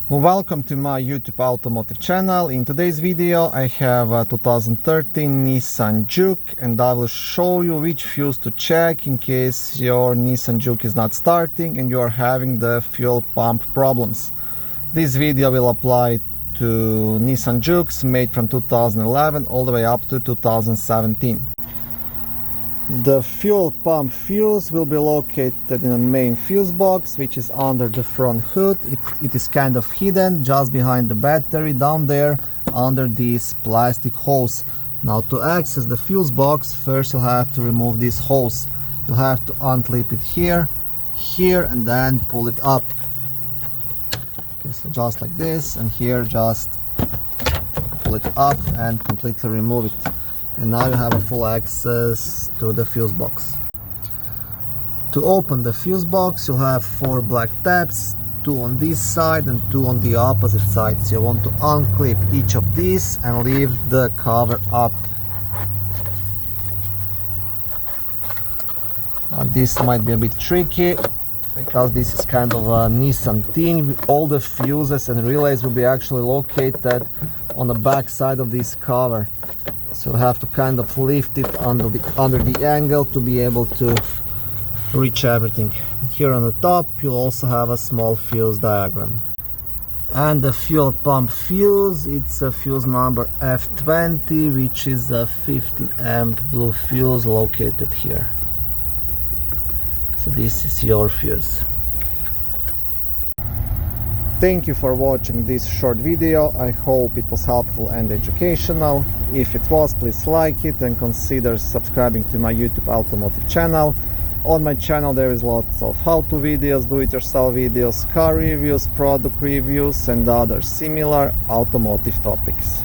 Welcome to my YouTube automotive channel. In today's video I have a 2013 Nissan Juke, and I will show you which fuse to check in case your Nissan Juke is not starting and you are having the fuel pump problems. This video will apply to Nissan Jukes made from 2011 all the way up to 2017. The fuel pump fuse will be located in a main fuse box, which is under the front hood. It is kind of hidden just behind the battery down there under this plastic hose. Now to access the fuse box, first you'll have to remove this hose. You'll have to unclip it here, and then pull it up. Okay, so just like this, and here just pull it up and completely remove it. And now you have a full access to the fuse box. To open the fuse box, you'll have 4 black tabs, 2 on this side and 2 on the opposite side. So you want to unclip each of these and leave the cover up. Now this might be a bit tricky because this is kind of a Nissan thing. All the fuses and relays will be actually located on the back side of this cover. So you have to kind of lift it under the angle to be able to reach everything. Here on the top you'll also have a small fuse diagram. And the fuel pump fuse, it's a fuse number F20, which is a 15 amp blue fuse located here. So this is your fuse. Thank you for watching this short video. I hope it was helpful and educational. If it was, please like it and consider subscribing to my YouTube automotive channel. On my channel there is lots of how-to videos, do-it-yourself videos, car reviews, product reviews and other similar automotive topics.